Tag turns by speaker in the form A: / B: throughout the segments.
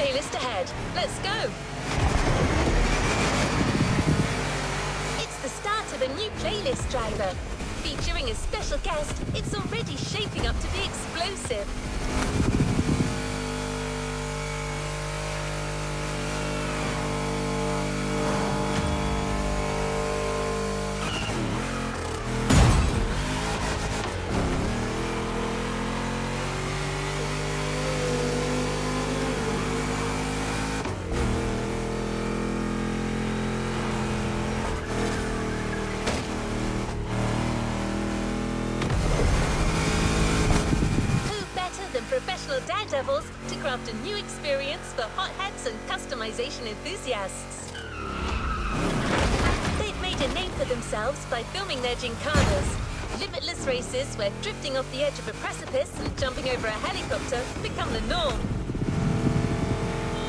A: playlist ahead. Let's go. It's the start of a new playlist, driver. Featuring a special guest, it's already shaping up to be explosive. Professional daredevils to craft a new experience for hotheads and customization enthusiasts. They've made a name for themselves by filming their Gymkhanas, limitless races where drifting off the edge of a precipice and jumping over a helicopter become the norm.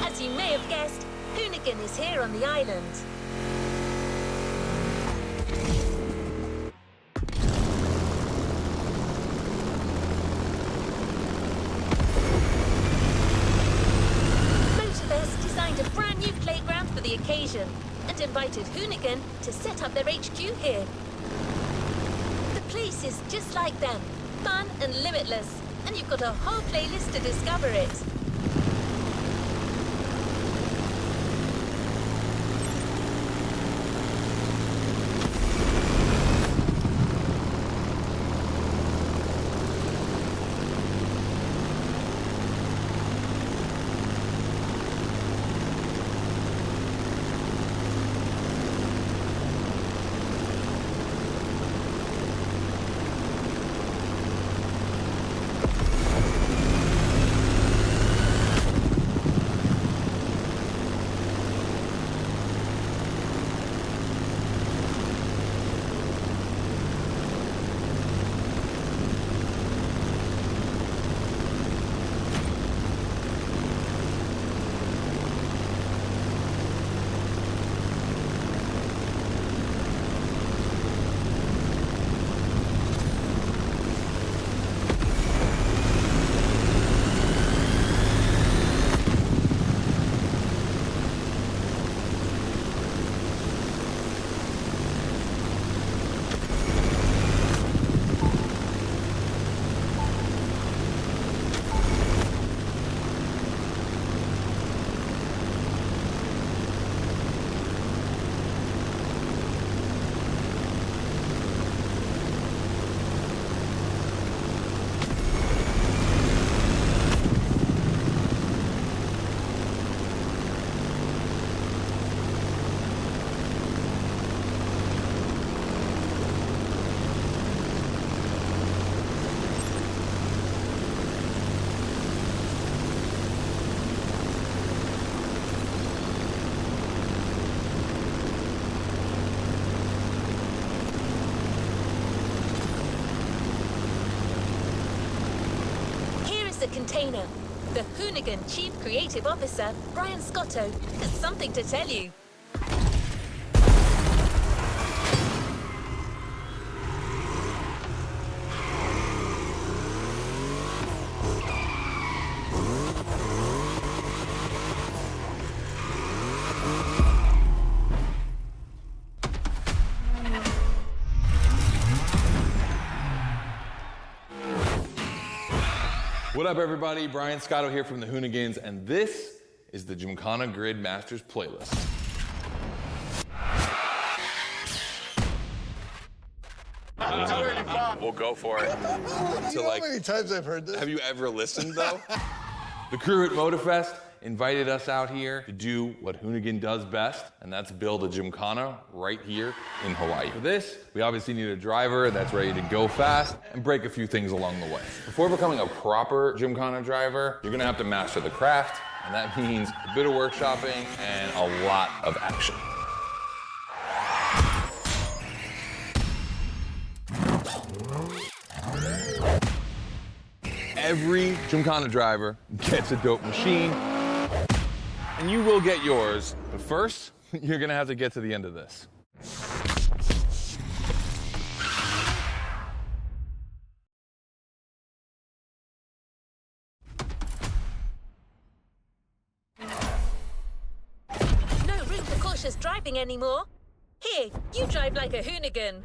A: As you may have guessed, Hoonigan is here on the island. A brand new playground for the occasion and invited Hoonigan to set up their HQ here. The place is just like them, fun and limitless, and you've got a whole playlist to discover it. The container. The Hoonigan Chief Creative Officer, Brian Scotto, has something to tell you.
B: What up, everybody? Brian Scotto here from the Hoonigans, and this is the Gymkhana Grid Masters playlist.
C: We'll go for it.
D: You know how many times I've heard this?
C: Have you ever listened, though?
B: The crew at Motorfest invited us out here to do what Hoonigan does best, and that's build a Gymkhana right here in Hawaii. For this, we obviously need a driver that's ready to go fast and break a few things along the way. Before becoming a proper Gymkhana driver, you're gonna have to master the craft, and that means a bit of workshopping and a lot of action. Every Gymkhana driver gets a dope machine, and you will get yours. But first, you're gonna have to get to the end of this.
A: cautious driving anymore. Here, you drive like a Hoonigan.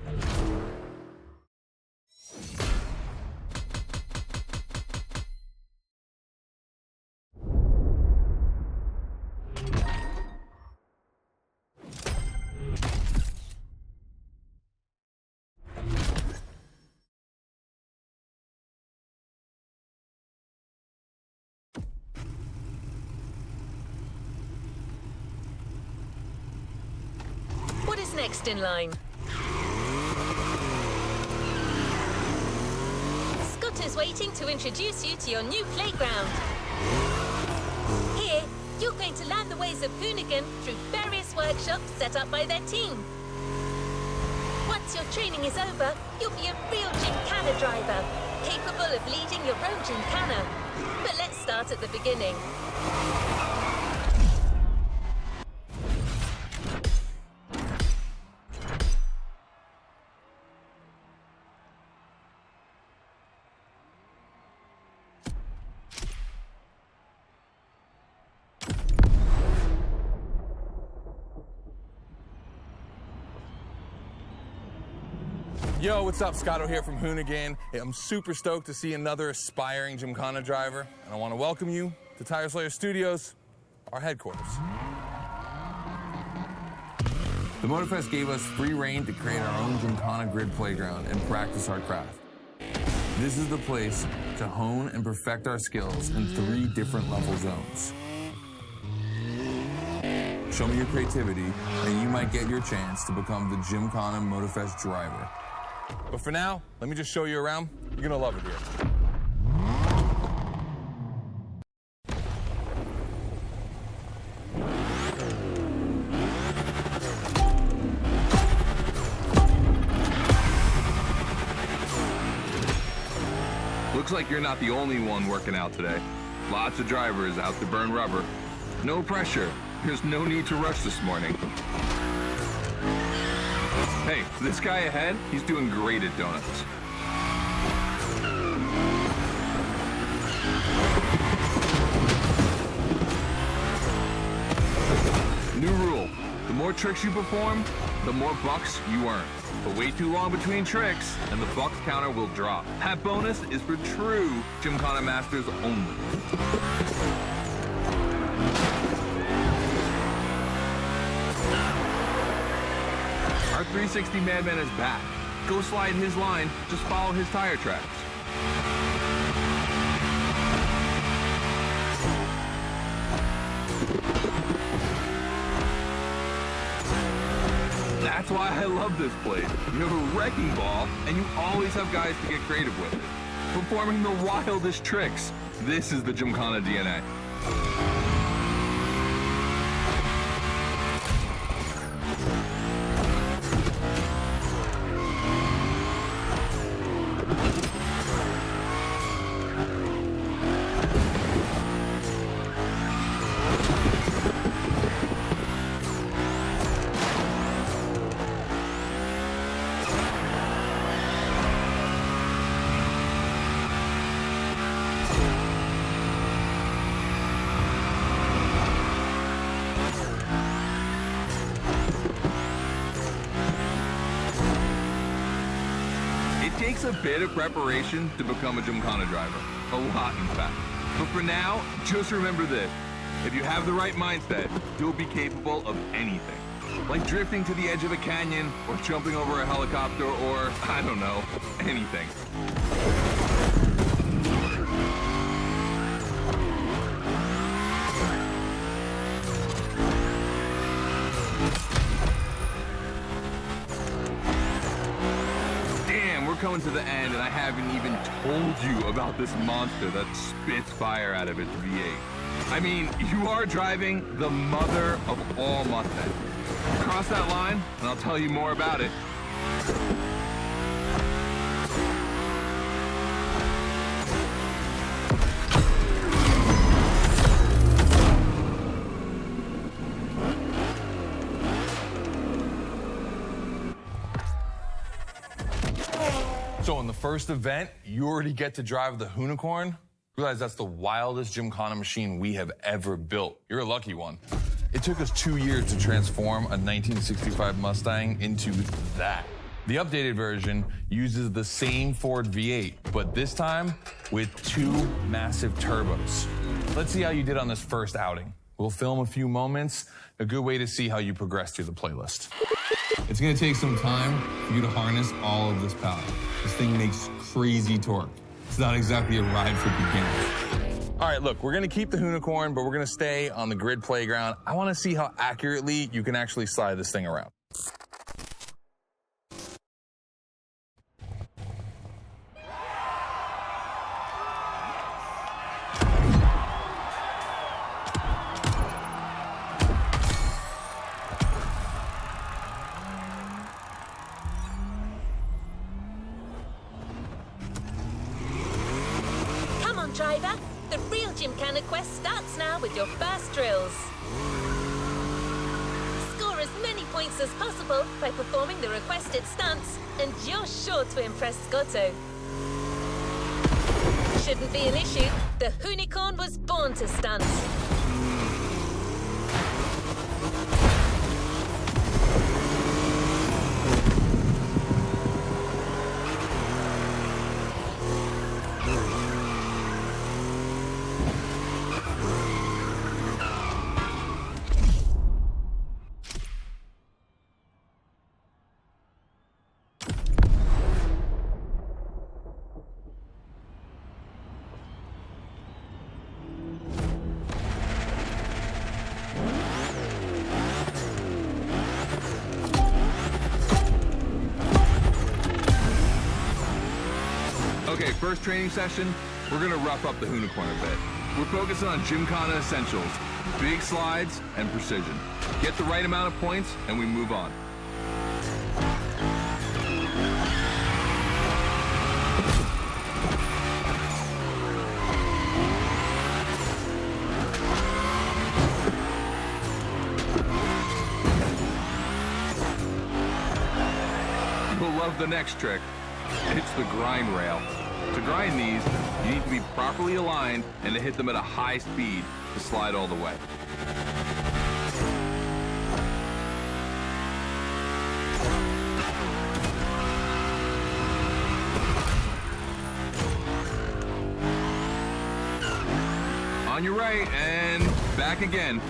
A: What is next in line? Scott is waiting to introduce you to your new playground. Here, you're going to learn the ways of Hoonigan through various workshops set up by their team. Once your training is over, you'll be a real Gymkhana driver, capable of leading your own Gymkhana. But let's start at the beginning.
B: Yo, what's up? Scotto here from Hoonigan. Hey, I'm super stoked to see another aspiring Gymkhana driver, and I want to welcome you to Tire Slayer Studios, our headquarters. The Motorfest gave us free reign to create our own Gymkhana grid playground and practice our craft. This is the place to hone and perfect our skills in 3 different level zones. Show me your creativity, and you might get your chance to become the Gymkhana Motorfest driver. But for now, let me just show you around. You're gonna love it here.
C: Looks like you're not the only one working out today. Lots of drivers out to burn rubber. No pressure. There's no need to rush this morning. Hey, this guy ahead, he's doing great at donuts. New rule, the more tricks you perform, the more bucks you earn. But wait too long between tricks, and the bucks counter will drop. That bonus is for true Gymkhana masters only. Our 360 Madman is back. Go slide his line, just follow his tire tracks. That's why I love this place. You have a wrecking ball, and you always have guys to get creative with it. Performing the wildest tricks. This is the Gymkhana DNA. It takes a bit of preparation to become a Gymkhana driver. A lot, in fact. But for now, just remember this. If you have the right mindset, you'll be capable of anything. Like drifting to the edge of a canyon, or jumping over a helicopter, or, I don't know, anything. Coming to the end, and I haven't even told you about this monster that spits fire out of its V8. I mean, you are driving the mother of all Mustangs. Cross that line, and I'll tell you more about it.
B: So in the first event, you already get to drive the Hoonicorn. Realize that's the wildest Gymkhana machine we have ever built. You're a lucky one. It took us 2 years to transform a 1965 Mustang into that. The updated version uses the same Ford V8, but this time with 2 massive turbos. Let's see how you did on this first outing. We'll film a few moments, a good way to see how you progress through the playlist. It's gonna take some time for you to harness all of this power. This thing makes crazy torque. It's not exactly a ride for beginners. All right, look, we're gonna keep the Hoonigan, but we're gonna stay on the grid playground. I wanna see how accurately you can actually slide this thing around.
A: Driver, the real Gymkhana quest starts now with your first drills. Score as many points as possible by performing the requested stunts, and you're sure to impress Scotto. Shouldn't be an issue. The Hoonigan was born to stunt.
C: Okay, first training session, we're gonna rough up the Hoonigan a bit. We're focusing on Gymkhana essentials, big slides and precision. Get the right amount of points and we move on. You'll love the next trick. It's the grind rail. To grind these, you need to be properly aligned and to hit them at a high speed to slide all the way. On your right and back again.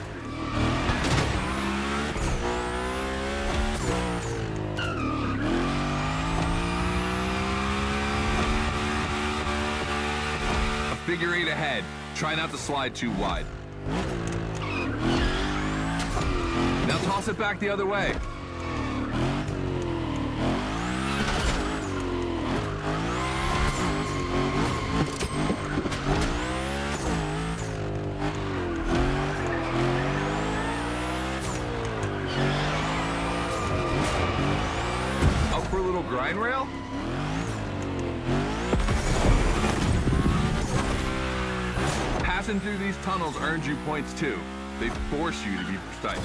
C: Figure 8 ahead. Try not to slide too wide. Now toss it back the other way. Up for a little grind rail? Passing through these tunnels earns you points too. They force you to be precise.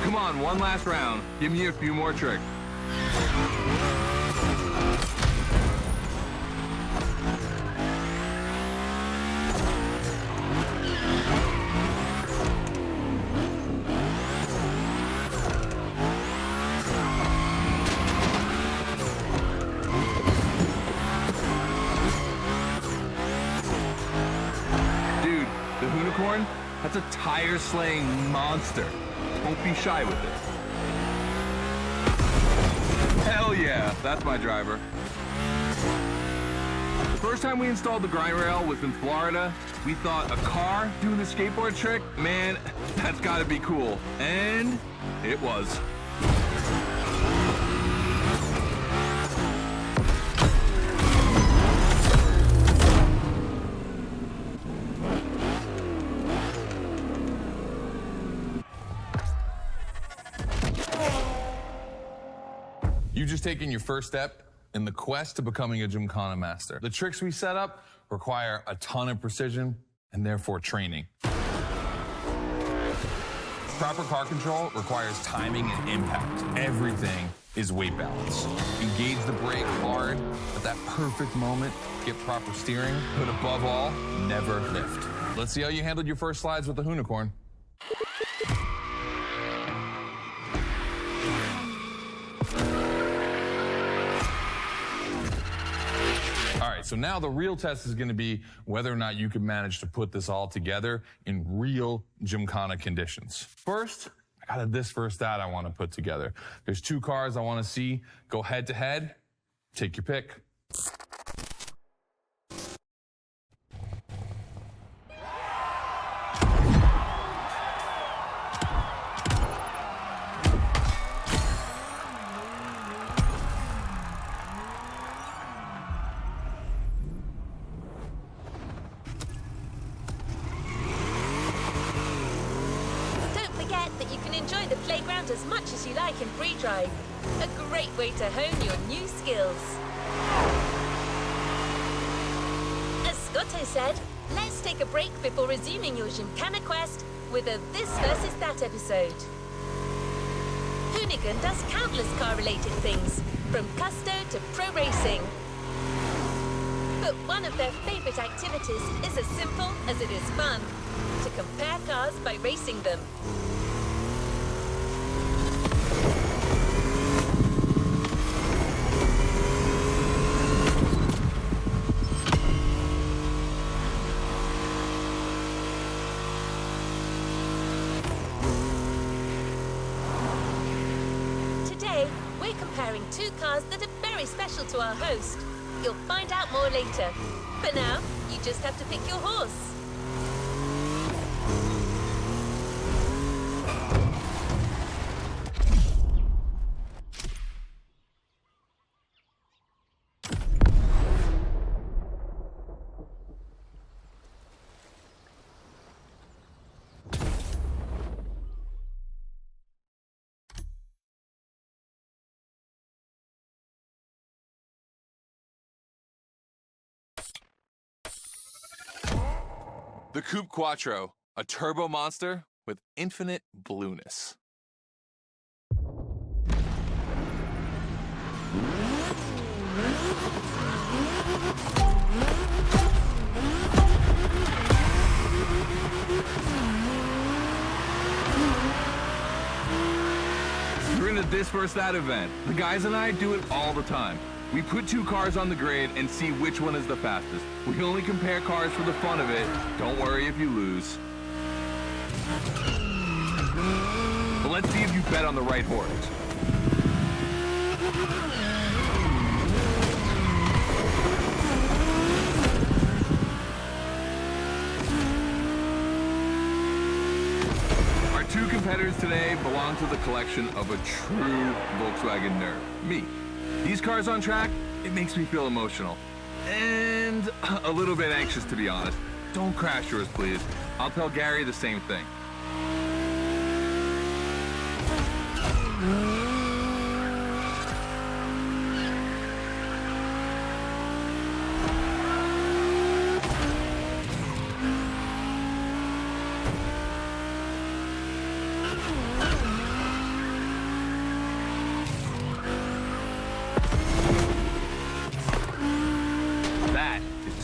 C: Come on, one last round. Give me a few more tricks. That's a tire-slaying monster. Don't be shy with it. Hell yeah, that's my driver. The first time we installed the grind rail was in Florida. We thought a car doing the skateboard trick, man, that's gotta be cool. And it was.
B: You've just taken your first step in the quest to becoming a Gymkhana master. The tricks we set up require a ton of precision and therefore training. Proper car control requires timing and impact. Everything is weight balance. Engage the brake hard at that perfect moment, get proper steering, but above all, never lift. Let's see how you handled your first slides with the Hoonicorn. All right, so now the real test is gonna be whether or not you can manage to put this all together in real Gymkhana conditions. First, I got this first stat I wanna put together. There's 2 cars I wanna see go head to head. Take your pick.
A: That you can enjoy the playground as much as you like in free drive. A great way to hone your new skills. As Scotto said, let's take a break before resuming your Gymkhana quest with a This versus That episode. Hoonigan does countless car-related things, from custo to pro racing. But one of their favorite activities is as simple as it is fun: to compare cars by racing them. Today, we're comparing 2 cars that are very special to our host. You'll find out more later. For now, you just have to pick your horse.
C: The Coupe Quattro, a turbo monster with infinite blueness. We're in a This versus That event. The guys and I do it all the time. We put 2 cars on the grid and see which one is the fastest. We only compare cars for the fun of it. Don't worry if you lose. But let's see if you bet on the right horse. Our 2 competitors today belong to the collection of a true Volkswagen nerd, me. These cars on track, it makes me feel emotional. And a little bit anxious, to be honest. Don't crash yours, please. I'll tell Gary the same thing.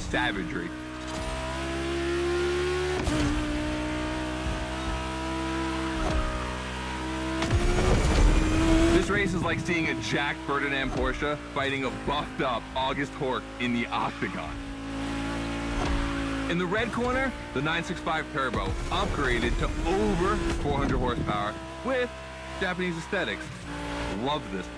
C: Savagery. This race is like seeing a Jack Ferdinand Porsche fighting a buffed up August Hork in the octagon. In the red corner, the 965 Turbo, upgraded to over 400 horsepower with Japanese aesthetics. Love this one.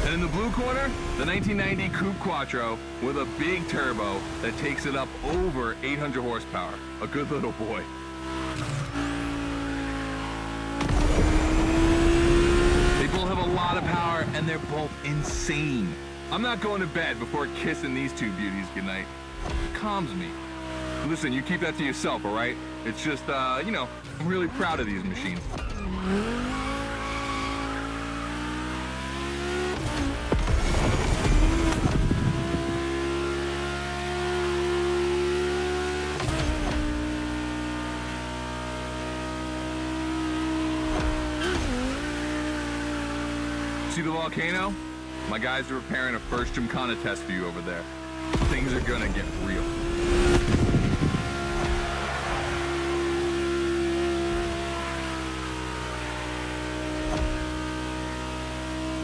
C: And in the blue corner, the 1990 Coupe Quattro with a big turbo that takes it up over 800 horsepower. A good little boy. They both have a lot of power and they're both insane. I'm not going to bed before kissing these 2 beauties goodnight. It calms me. Listen, you keep that to yourself, all right? It's just, you know, I'm really proud of these machines. See the volcano? My guys are preparing a first Gymkhana test for you over there. Things are gonna get real.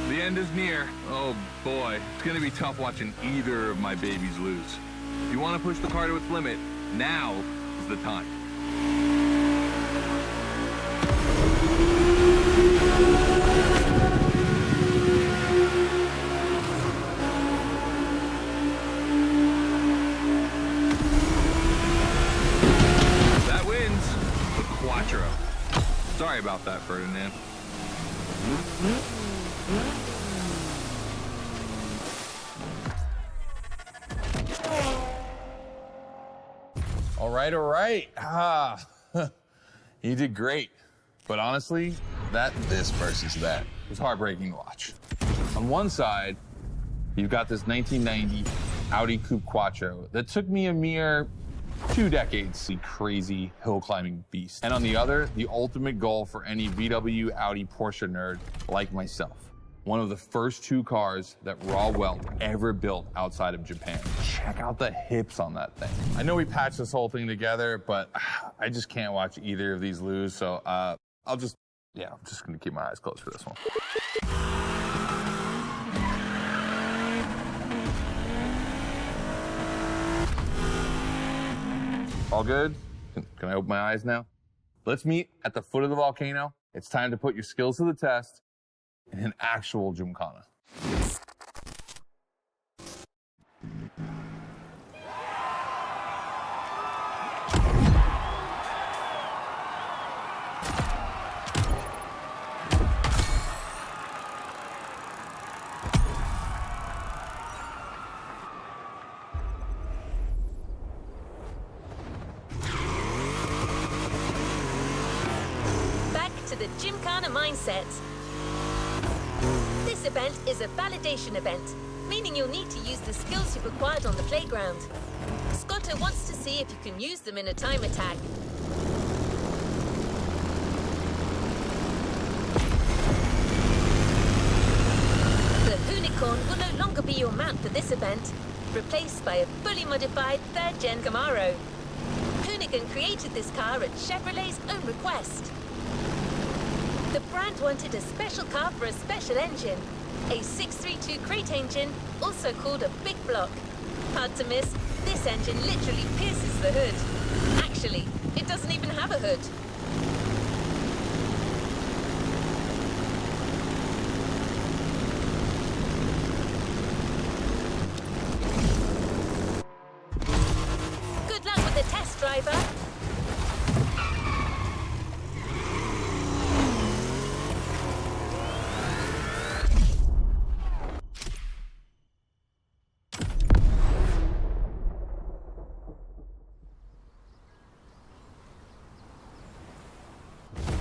C: The end is near. Oh boy, it's gonna be tough watching either of my babies lose. If you wanna push the car to its limit, now is the time. That wins the Quattro. Sorry about that, Ferdinand.
B: All right. You did great. But honestly, this versus that was heartbreaking to watch. On one side, you've got this 1990 Audi Coupe Quattro that took me a mere 2 decades to see crazy hill climbing beast. And on the other, the ultimate goal for any VW, Audi, Porsche nerd like myself. One of the first 2 cars that Raw Weld ever built outside of Japan. Check out the hips on that thing. I know we patched this whole thing together, but I just can't watch either of these lose, so I'm just gonna keep my eyes closed for this one. All good? Can I open my eyes now? Let's meet at the foot of the volcano. It's time to put your skills to the test in an actual Gymkhana.
A: Back to the Gymkhana mindset. This event is a validation event, meaning you'll need to use the skills you've acquired on the playground. Scotto wants to see if you can use them in a time attack. The Hoonigan will no longer be your mount for this event, replaced by a fully modified 3rd Gen Camaro. Hoonigan created this car at Chevrolet's own request. The brand wanted a special car for a special engine, a 632 crate engine, also called a big block. Hard to miss, this engine literally pierces the hood. Actually, it doesn't even have a hood. Good luck with the test, driver.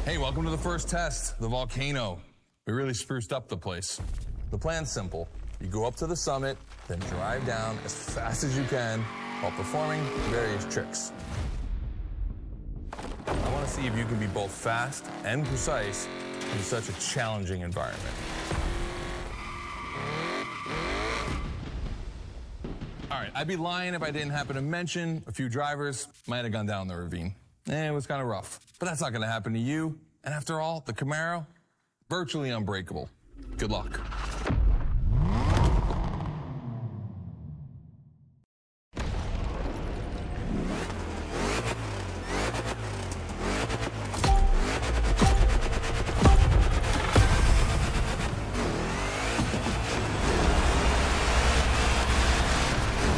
B: Hey, welcome to the first test, the volcano. We really spruced up the place. The plan's simple. You go up to the summit, then drive down as fast as you can while performing various tricks. I want to see if you can be both fast and precise in such a challenging environment. All right, I'd be lying if I didn't happen to mention a few drivers might have gone down the ravine. It was kind of rough, but that's not going to happen to you. And after all, the Camaro, virtually unbreakable. Good luck.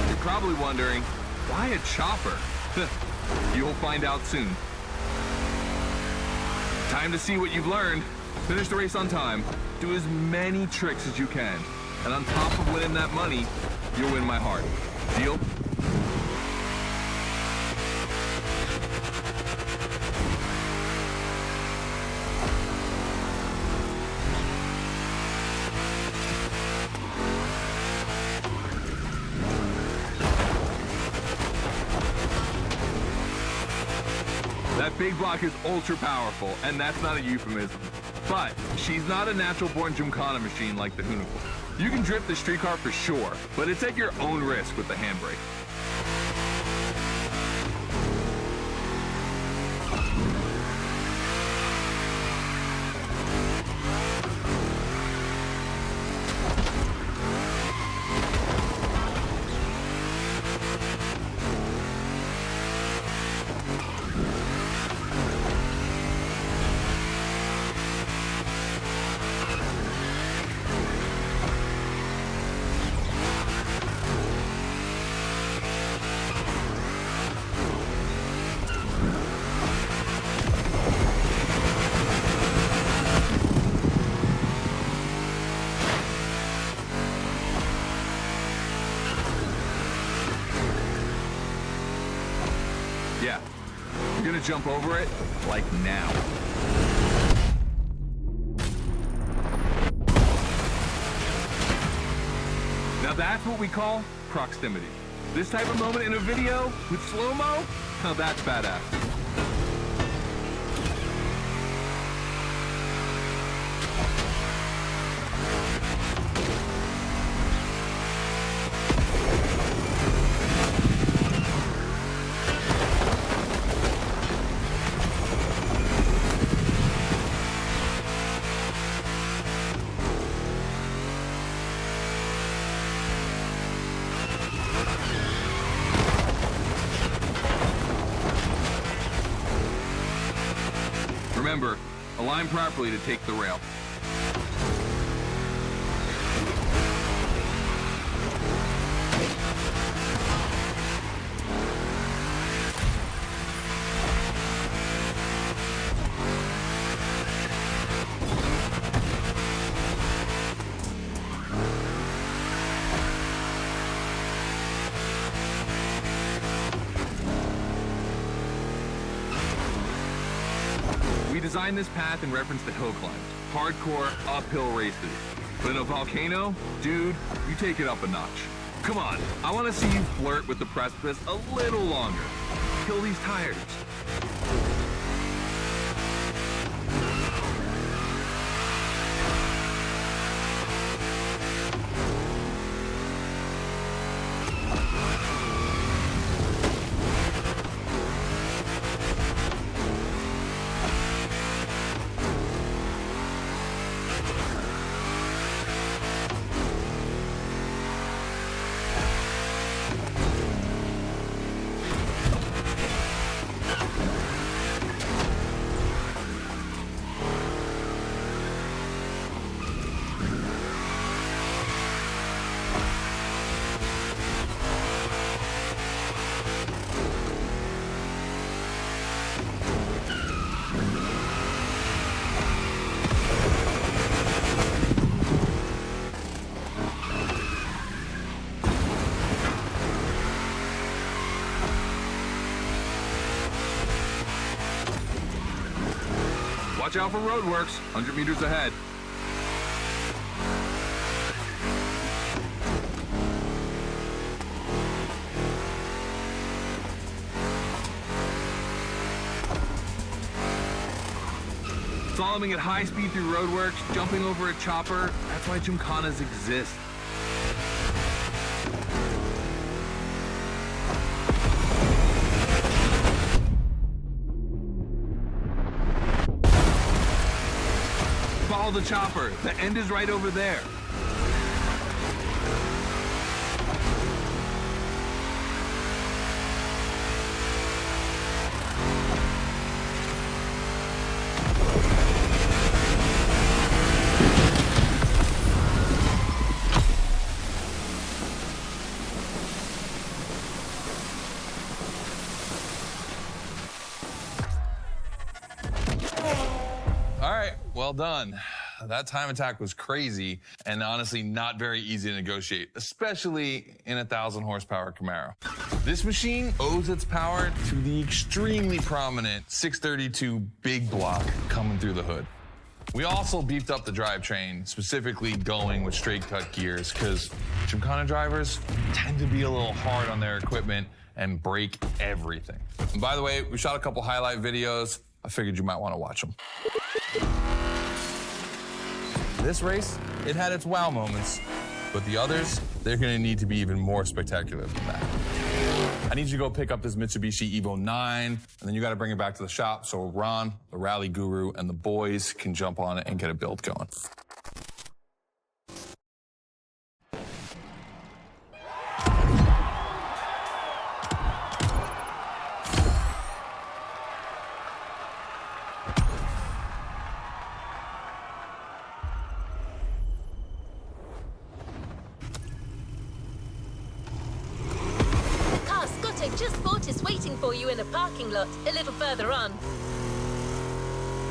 C: You're probably wondering, why a chopper? You'll find out soon. Time to see what you've learned. Finish the race on time. Do as many tricks as you can. And on top of winning that money, you'll win my heart. Deal? That Big Block is ultra powerful, and that's not a euphemism. But she's not a natural-born Gymkhana machine like the Hoonigan. You can drift the street car for sure, but it's at your own risk with the handbrake. Yeah, you're gonna jump over it, like now. Now that's what we call proximity. This type of moment in a video with slow-mo, now that's badass. Remember, align properly to take the rail. We designed this path in reference to hill climbs, hardcore uphill races. But in a volcano, dude, you take it up a notch. Come on, I want to see you flirt with the precipice a little longer. Kill these tires. Watch out for roadworks, 100 meters ahead. Slaloming at high speed through roadworks, jumping over a chopper, that's why Gymkhanas exist. Follow the chopper. The end is right over there.
B: All right, well done. That time attack was crazy and honestly not very easy to negotiate, especially in a 1,000 horsepower Camaro. This machine owes its power to the extremely prominent 632 big block coming through the hood. We also beefed up the drivetrain, specifically going with straight cut gears, because Gymkhana drivers tend to be a little hard on their equipment and break everything. And by the way, we shot a couple highlight videos. I figured you might want to watch them. This race, it had its wow moments, but the others, they're gonna need to be even more spectacular than that. I need you to go pick up this Mitsubishi EVO 9, and then you gotta bring it back to the shop so Ron, the rally guru, and the boys can jump on it and get a build going.
A: Just bought is waiting for you in a parking lot a little further on.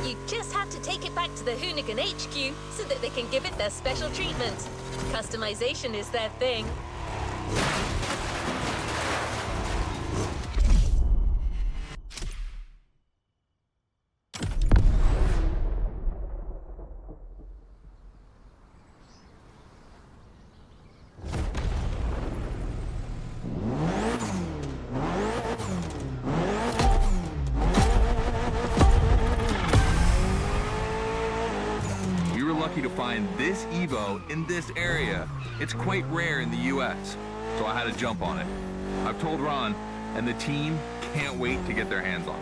A: You just have to take it back to the Hoonigan HQ so that they can give it their special treatment. Customization is their thing.
C: Lucky to find this EVO in this area. It's quite rare in the US, so I had to jump on it. I've told Ron, and the team can't wait to get their hands on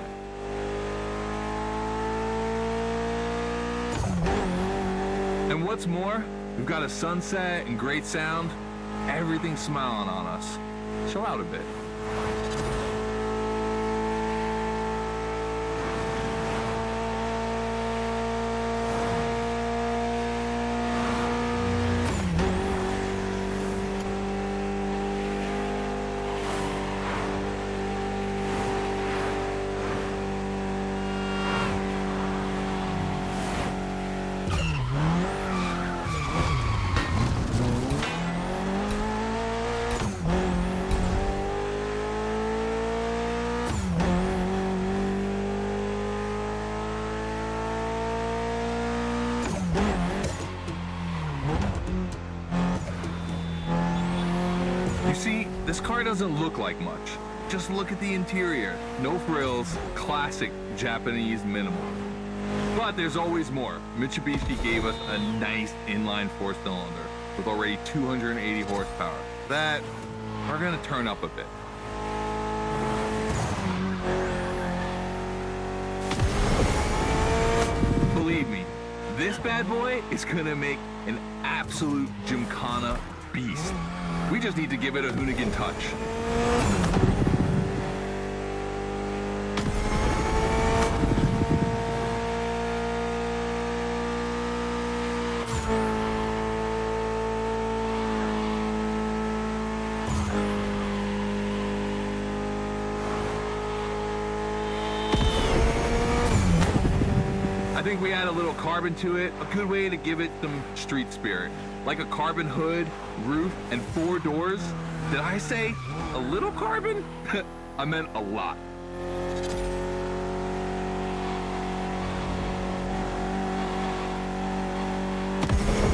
C: it. And what's more, we've got a sunset and great sound. Everything's smiling on us. Chill out a bit. See, this car doesn't look like much. Just look at the interior. No frills, classic Japanese minimal. But there's always more. Mitsubishi gave us a nice inline four-cylinder with already 280 horsepower. That we're gonna turn up a bit. Believe me, this bad boy is gonna make an absolute Gymkhana beast. We just need to give it a Hoonigan touch. I think we add a little carbon to it, a good way to give it some street spirit. Like a carbon hood, roof, and 4 doors. Did I say a little carbon? I meant a lot.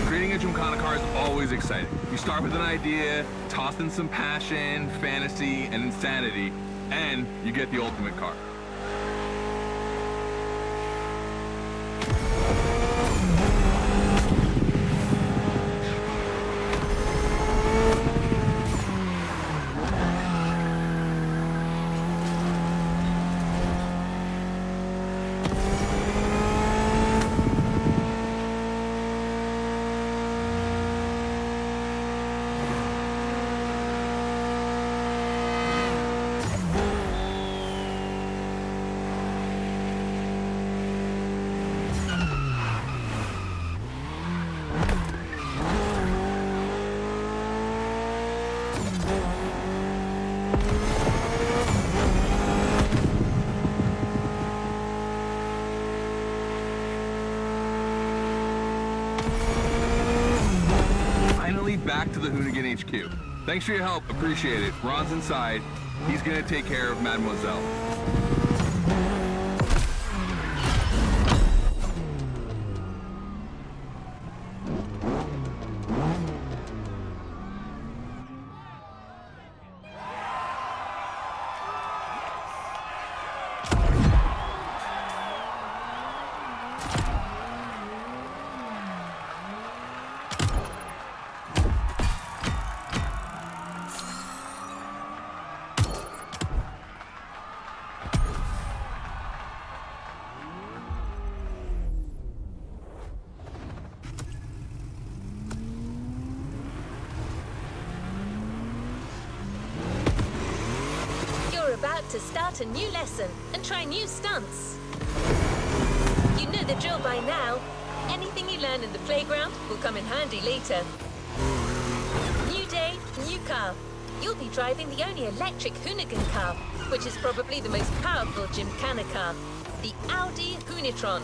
C: Creating a Gymkhana car is always exciting. You start with an idea, toss in some passion, fantasy, and insanity, and you get the ultimate car. Back to the Hoonigan HQ. Thanks for your help, appreciate it. Ron's inside. He's gonna take care of Mademoiselle.
A: about to start a new lesson and try new stunts. You know the drill by now. Anything you learn in the playground will come in handy later. New day, new car. You'll be driving the only electric Hoonigan car, which is probably the most powerful Gymkhana car, the Audi Hoonitron.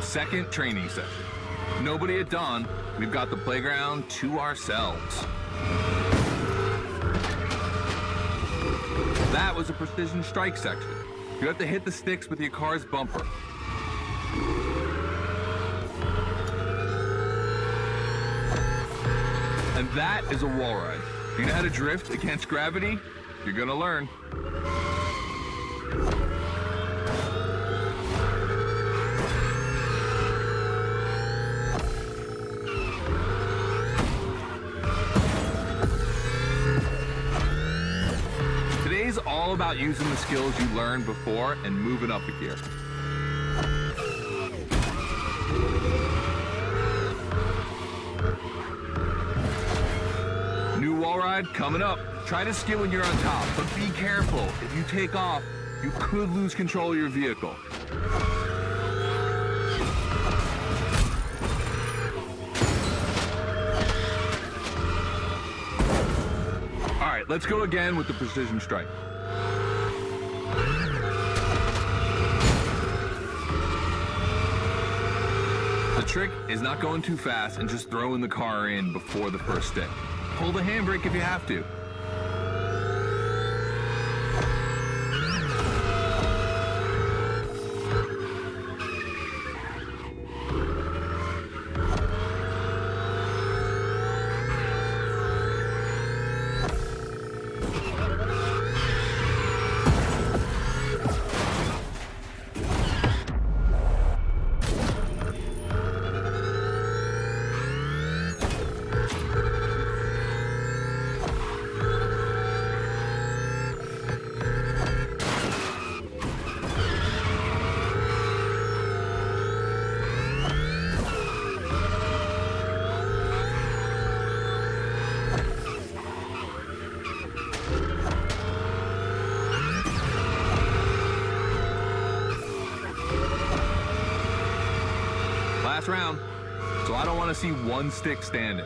C: Second training session. Nobody at dawn. We've got the playground to ourselves. That was a precision strike section. You have to hit the sticks with your car's bumper. And that is a wall ride. You know how to drift against gravity? You're gonna learn. Today's all about using the skills you learned before and moving up a gear. New wall ride coming up. Try to skid when you're on top, but be careful. If you take off, you could lose control of your vehicle. All right, let's go again with the precision strike. The trick is not going too fast and just throwing the car in before the first stick. Pull the handbrake if you have to. Last round, so I don't want to see one stick standing.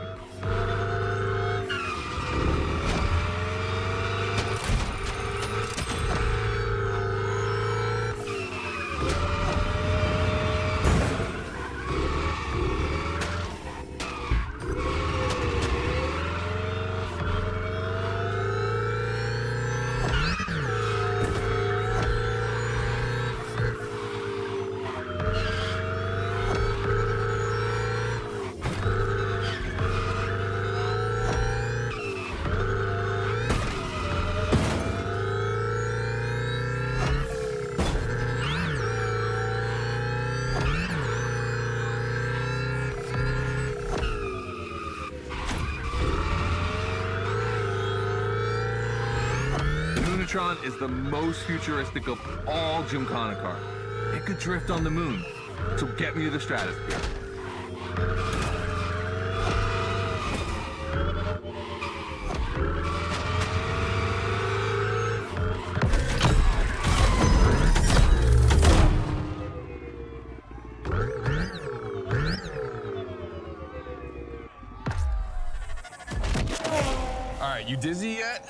C: Hoonitron is the most futuristic of all Gymkhana cars. It could drift on the moon, so get me to the stratosphere.
B: All right, you dizzy yet?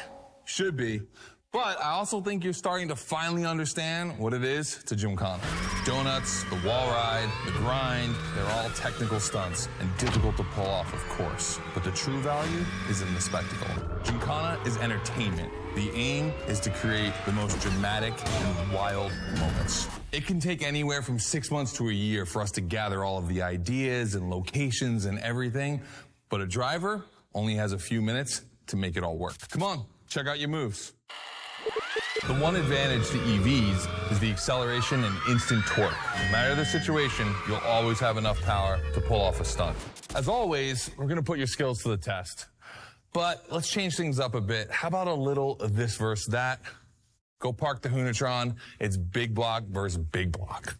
B: Should be. But I also think you're starting to finally understand what it is to Gymkhana. Donuts, the wall ride, the grind, they're all technical stunts and difficult to pull off, of course. But the true value is in the spectacle. Gymkhana is entertainment. The aim is to create the most dramatic and wild moments. It can take anywhere from 6 months to a year for us to gather all of the ideas and locations and everything, but a driver only has a few minutes to make it all work. Come on, check out your moves. The one advantage to EVs is the acceleration and instant torque. No matter the situation, you'll always have enough power to pull off a stunt. As always, we're gonna put your skills to the test. But let's change things up a bit. How about a little of this versus that? Go park the Hoonitron. It's big block versus big block.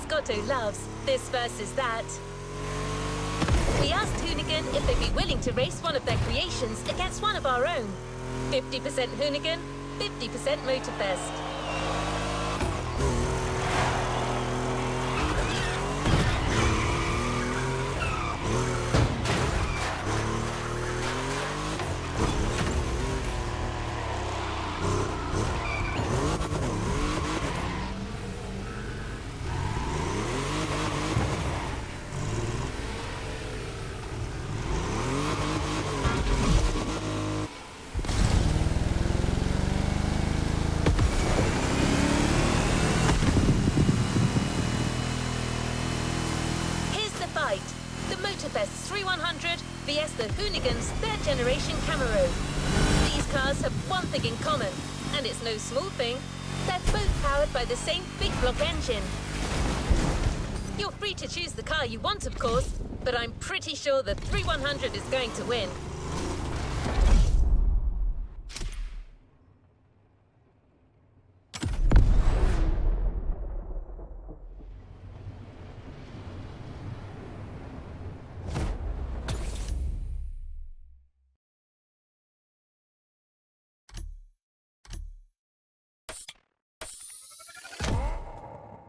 A: Scotto loves this versus that. We asked Hoonigan if they'd be willing to race one of their creations against one of our own. 50% Hoonigan, 50% Motorfest. The Motorfest 3100 vs the Hoonigan's third generation Camaro. These cars have one thing in common, and it's no small thing. They're both powered by the same big block engine. You're free to choose the car you want, of course, but I'm pretty sure the 3100 is going to win.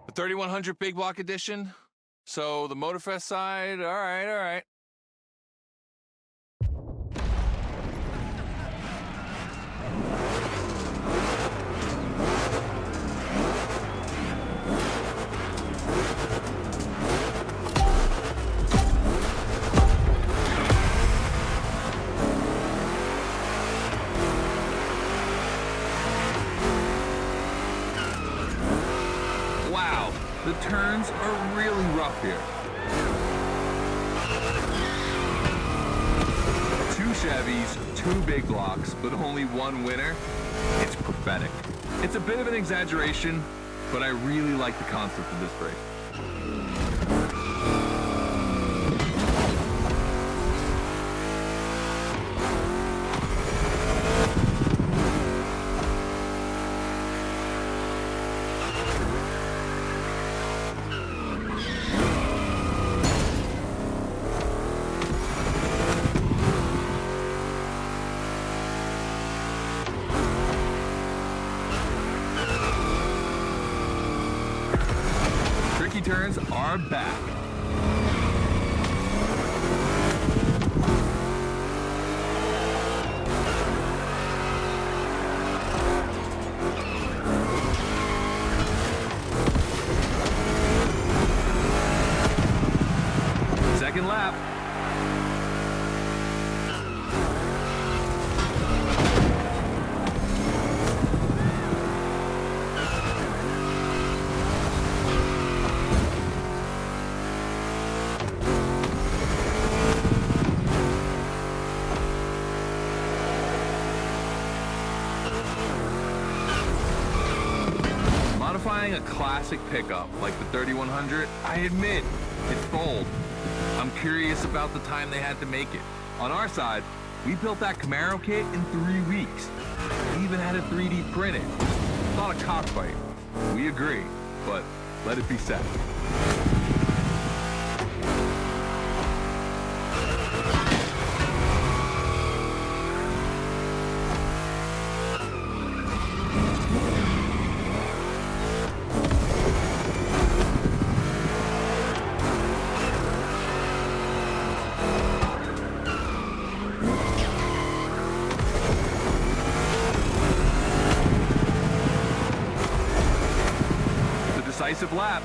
B: The 3100 big block edition. So the Motorfest side, all right.
C: Wow, the turns are really rough here. 2 Chevys, 2 big blocks, but only 1 winner. It's prophetic. It's a bit of an exaggeration, but I really like the concept of this race. Tricky turns are back. Second lap. modifying a classic pickup like the 3100, I admit, it's bold. I'm curious about the time they had to make it. On our side, we built that Camaro kit in 3 weeks. We even had it 3D printed. It's not a cockfight. We agree, but let it be said. Decisive lap.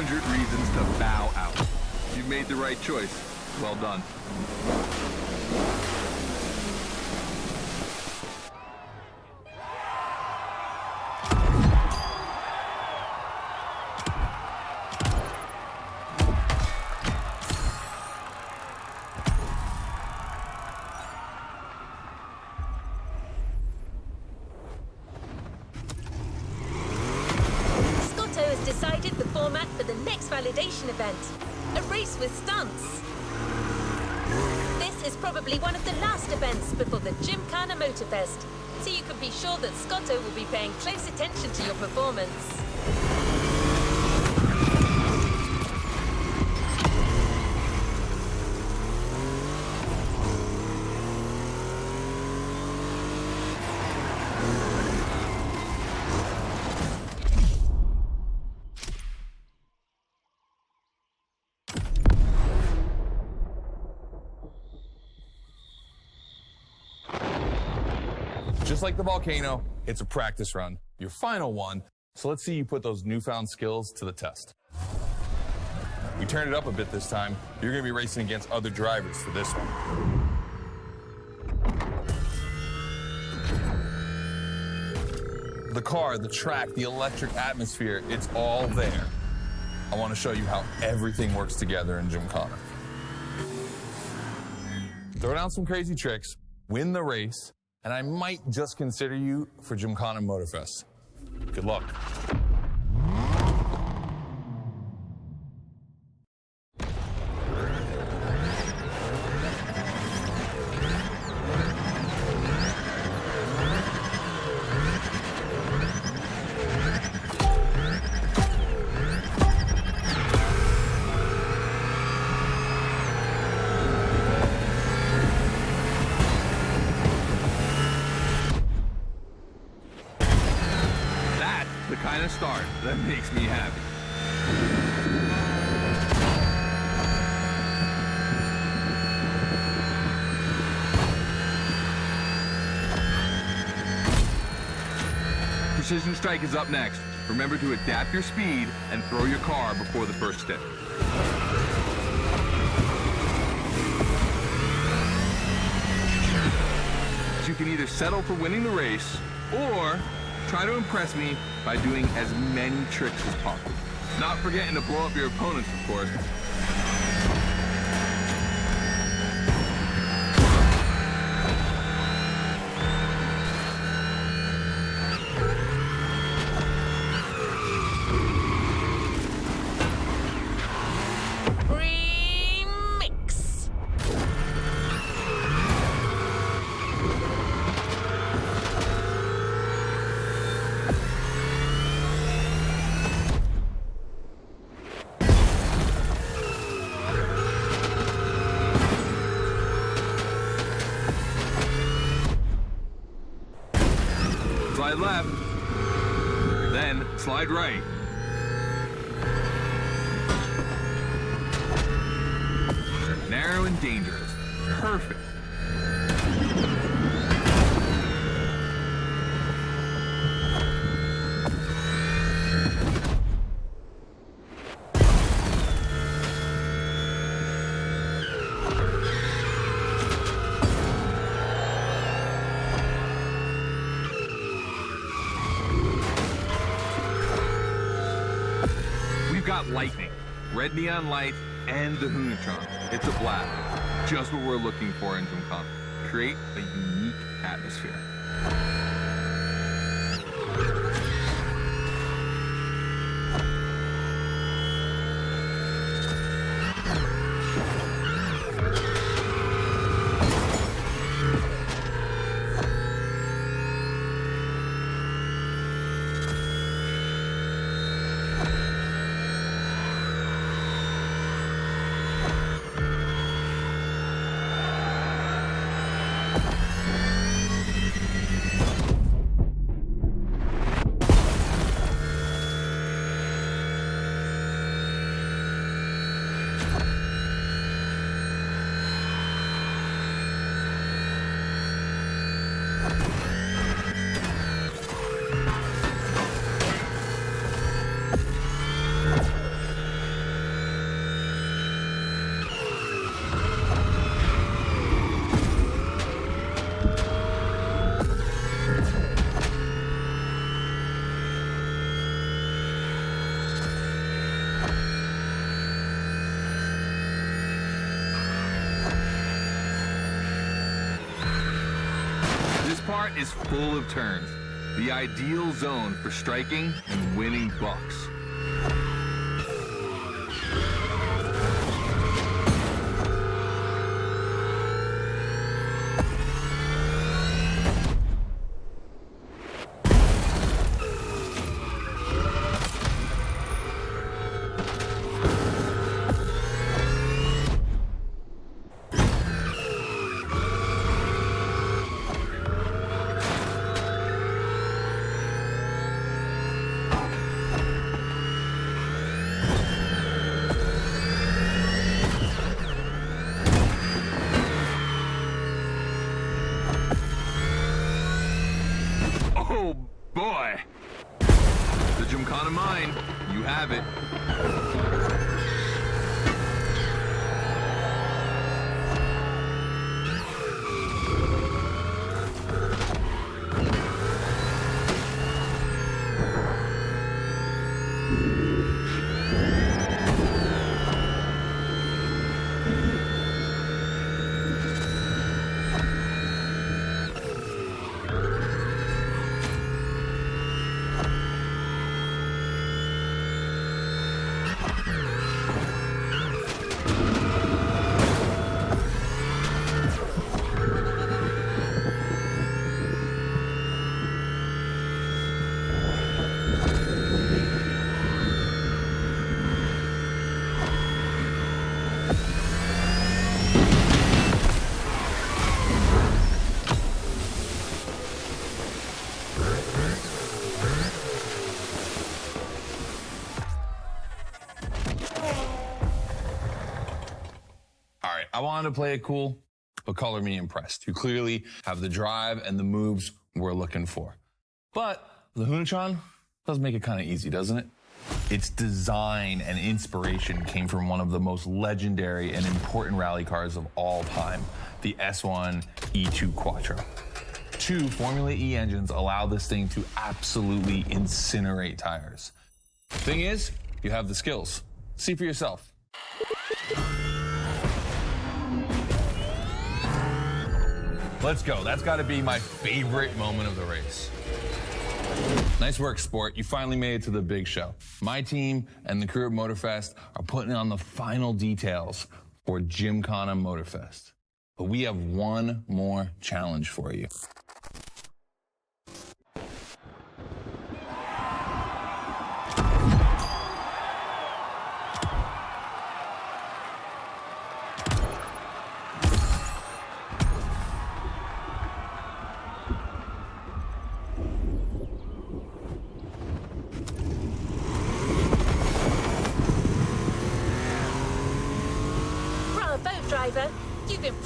C: Reasons to bow out. You've made the right choice. Well done.
A: Decided the format for the next validation event, a race with stunts. This is probably one of the last events before the Gymkhana Motorfest, so you can be sure that Scotto will be paying close attention to your performance.
B: Just like the volcano, it's a practice run, your final one, so let's see you put those newfound skills to the test. We turned it up a bit this time. You're gonna be racing against other drivers for this one. The car, the track, the electric atmosphere, it's all there. I want to show you how everything works together in Gymkhana. Throw down some crazy tricks, win the race, and I might just consider you for Gymkhana Motorfest. Good luck.
C: The kind of start that makes me happy. Precision Strike is up next. Remember to adapt your speed and throw your car before the first step. You can either settle for winning the race or try to impress me by doing as many tricks as possible. Not forgetting to blow up your opponents, of course. Slide left. Then slide right. Narrow and dangerous. Perfect. We've got lightning, red neon lights, and the Hoonatron. It's a blast. Just what we're looking for in Gymkhana. Create a unique atmosphere. This part is full of turns, the ideal zone for striking and winning bucks. Oh boy! The Gymkhana mine, you have it.
B: I wanted to play it cool, but color me impressed. You clearly have the drive and the moves we're looking for. But the Hoonatron does make it kind of easy, doesn't it? Its design and inspiration came from one of the most legendary and important rally cars of all time, the S1 E2 Quattro. 2 Formula E engines allow this thing to absolutely incinerate tires. Thing is, you have the skills. See for yourself. Let's go. That's got to be my favorite moment of the race. Nice work, sport. You finally made it to the big show. My team and the crew at Motorfest are putting on the final details for Gymkhana Motorfest. But we have one more challenge for you.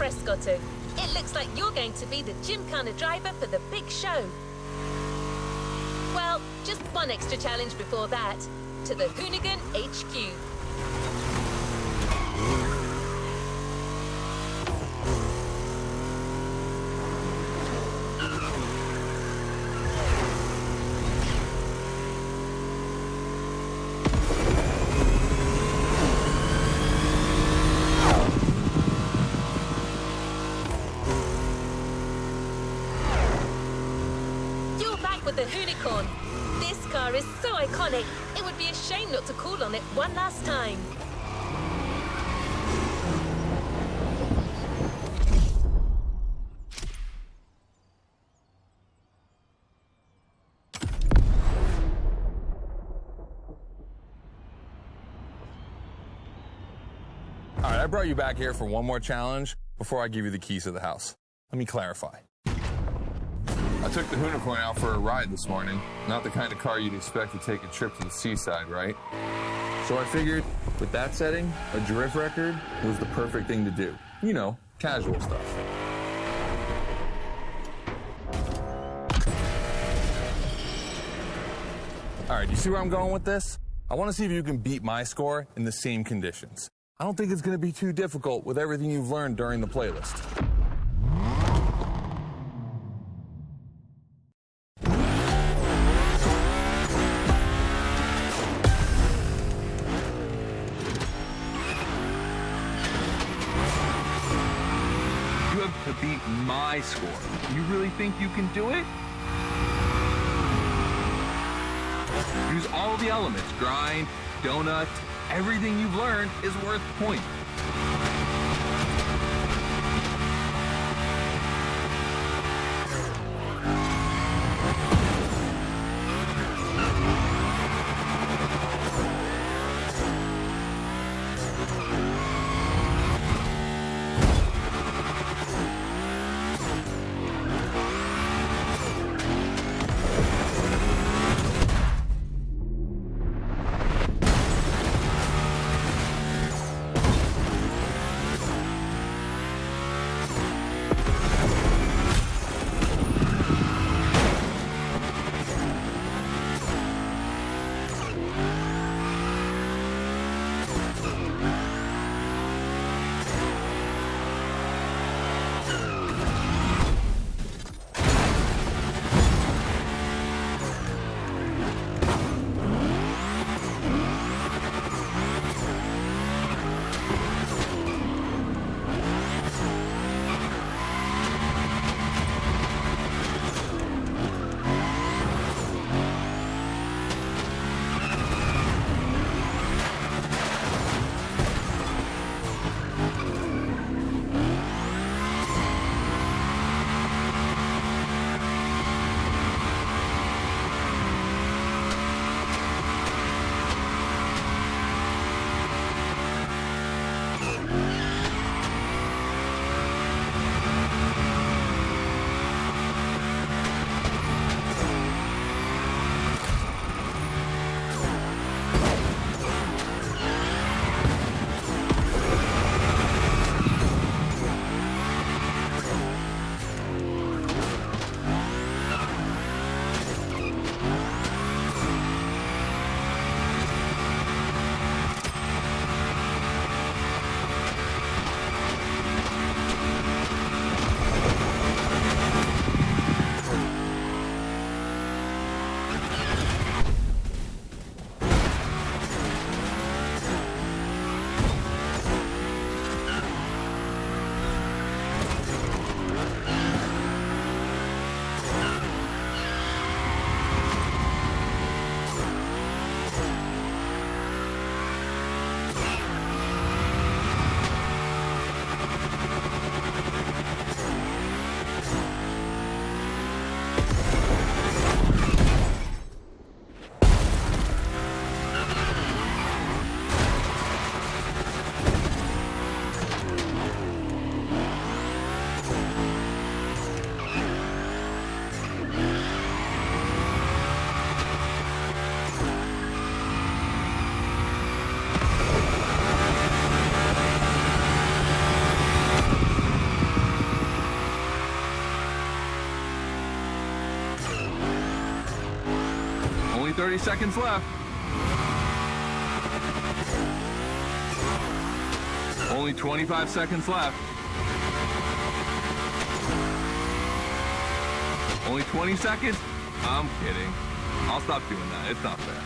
A: Frescotto. It looks like you're going to be the Gymkhana driver for the big show. Well, just one extra challenge before that. To the Hoonigan HQ. With the Hoonigan. This car is so iconic, it would be a shame not to call on it one last time.
B: All right, I brought you back here for one more challenge before I give you the keys to the house. Let me clarify. I took the Hoonigan out for a ride this morning. Not the kind of car you'd expect to take a trip to the seaside, right? So I figured, with that setting, a drift record was the perfect thing to do. You know, casual stuff. All right, you see where I'm going with this? I want to see if you can beat my score in the same conditions. I don't think it's going to be too difficult with everything you've learned during the playlist.
C: To beat my score. You really think you can do it? Use all the elements. Grind, donut, everything you've learned is worth points. Only 30 seconds left. Only 25 seconds left. Only 20 seconds? I'm kidding. I'll stop doing that. It's not fair.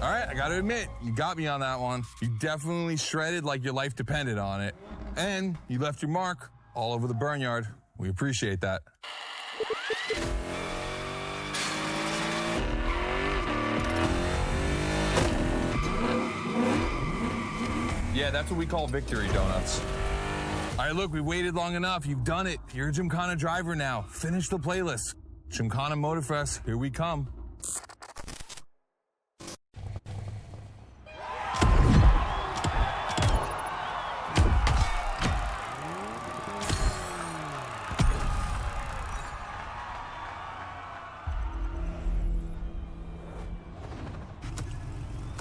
B: All right, I gotta admit, you got me on that one. You definitely shredded like your life depended on it. And you left your mark all over the burnyard. We appreciate that. Yeah, that's what we call victory donuts. All right, look, we waited long enough. You've done it. You're a Gymkhana driver now. Finish the playlist. Gymkhana Motorfest, here we come.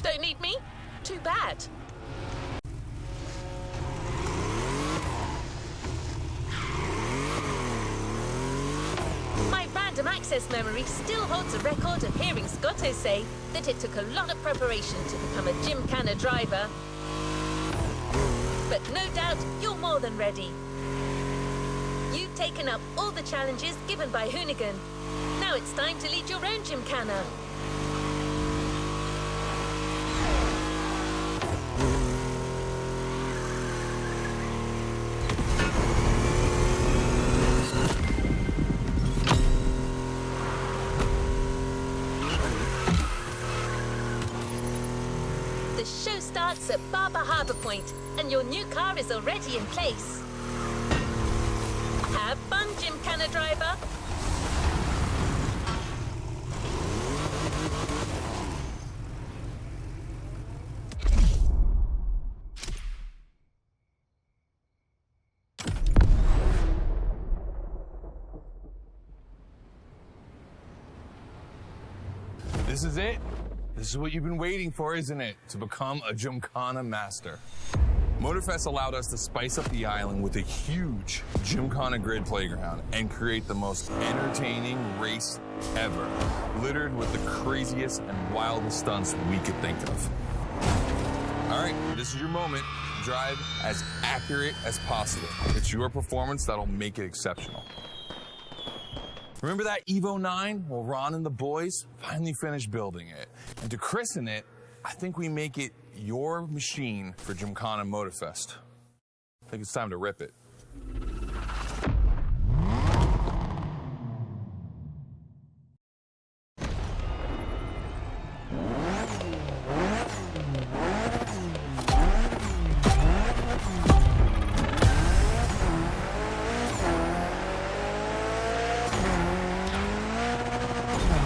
A: Don't need me? Too bad. My random access memory still holds a record of hearing Scotto say that it took a lot of preparation to become a Gymkhana driver. But no doubt you're more than ready. You've taken up all the challenges given by Hoonigan. Now it's time to lead your own Gymkhana. The show starts at Barber Harbour Point, and your new car is already in place. Have fun, Gymkhana driver.
B: This is it. This is what you've been waiting for, isn't it? To become a Gymkhana master. Motorfest allowed us to spice up the island with a huge Gymkhana grid playground and create the most entertaining race ever, littered with the craziest and wildest stunts we could think of. All right, this is your moment. Drive as accurate as possible. It's your performance that'll make it exceptional. Remember that EVO 9? Well, Ron and the boys finally finished building it. And to christen it, I think we make it your machine for Gymkhana Motorfest. I think it's time to rip it.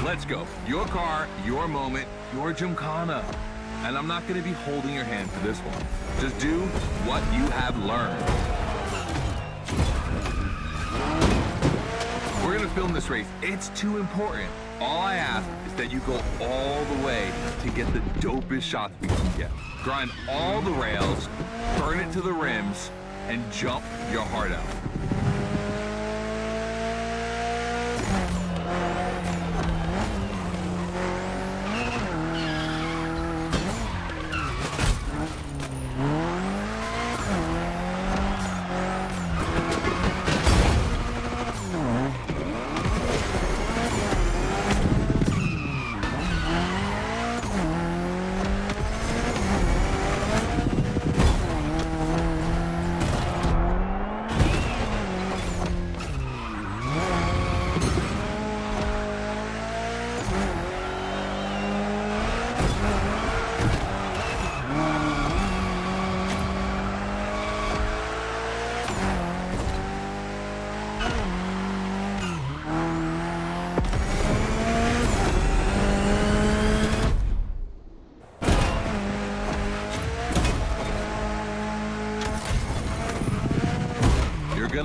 C: Let's go. Your car, your moment, your Gymkhana. And I'm not going to be holding your hand for this one. Just do what you have learned. We're going to film this race. It's too important. All I ask is that you go all the way to get the dopest shots we can get. Grind all the rails, burn it to the rims, and jump your heart out.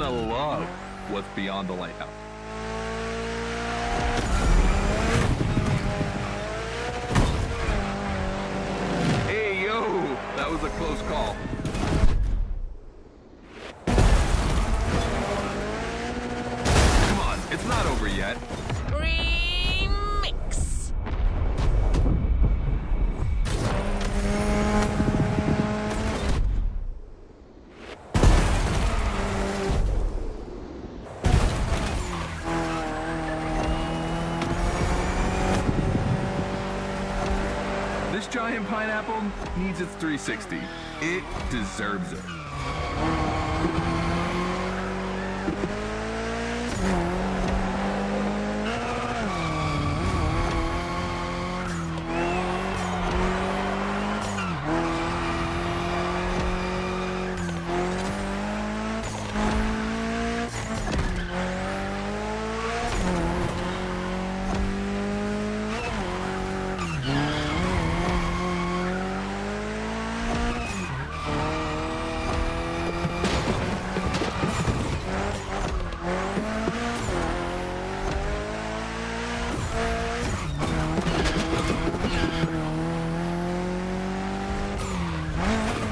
C: gonna love what's beyond the lighthouse. Hey, yo, that was a close call. Come on, it's not over yet.
A: Remix.
C: This giant pineapple needs its 360. It deserves it.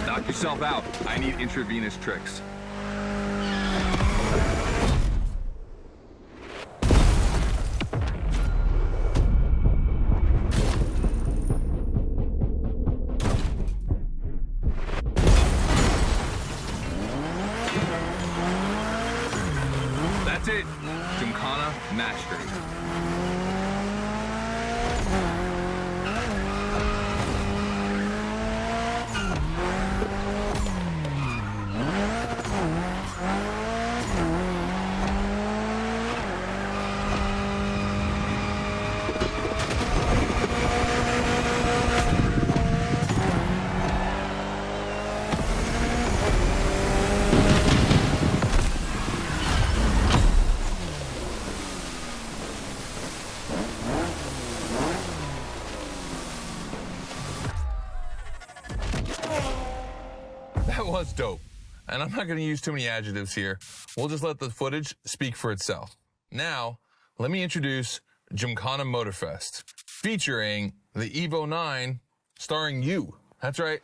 C: Knock yourself out. I need intravenous tricks. That's it. Gymkhana mastery.
B: That was dope. And I'm not going to use too many adjectives here. We'll just let the footage speak for itself. Now, let me introduce Gymkhana Motorfest, featuring the EVO 9, starring you. That's right.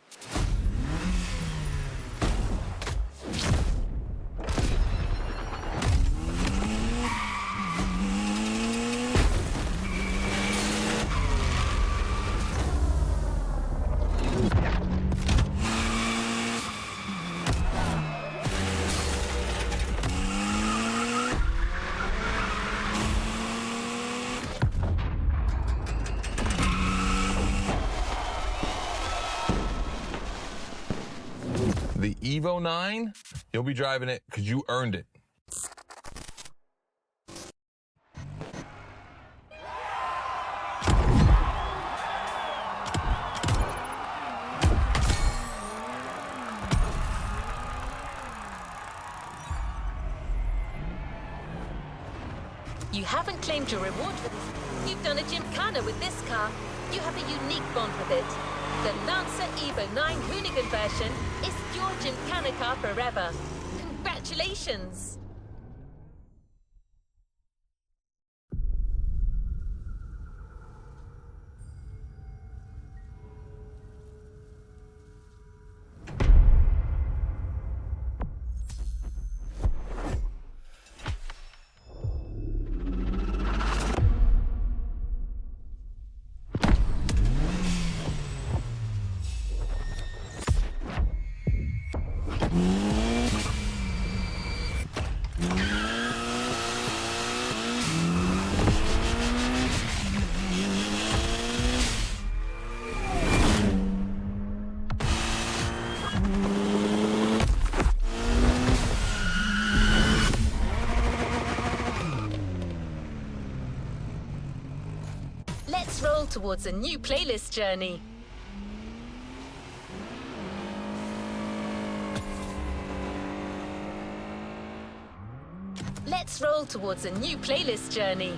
B: The EVO 9, you'll be driving it because you earned it.
A: You haven't claimed your reward for this. You've done a Gymkhana with this car. You have a unique bond with it. The Lancer EVO 9 Hoonigan version is your Gymkhana car forever. Congratulations! Let's roll towards a new playlist journey. Let's roll towards a new playlist journey.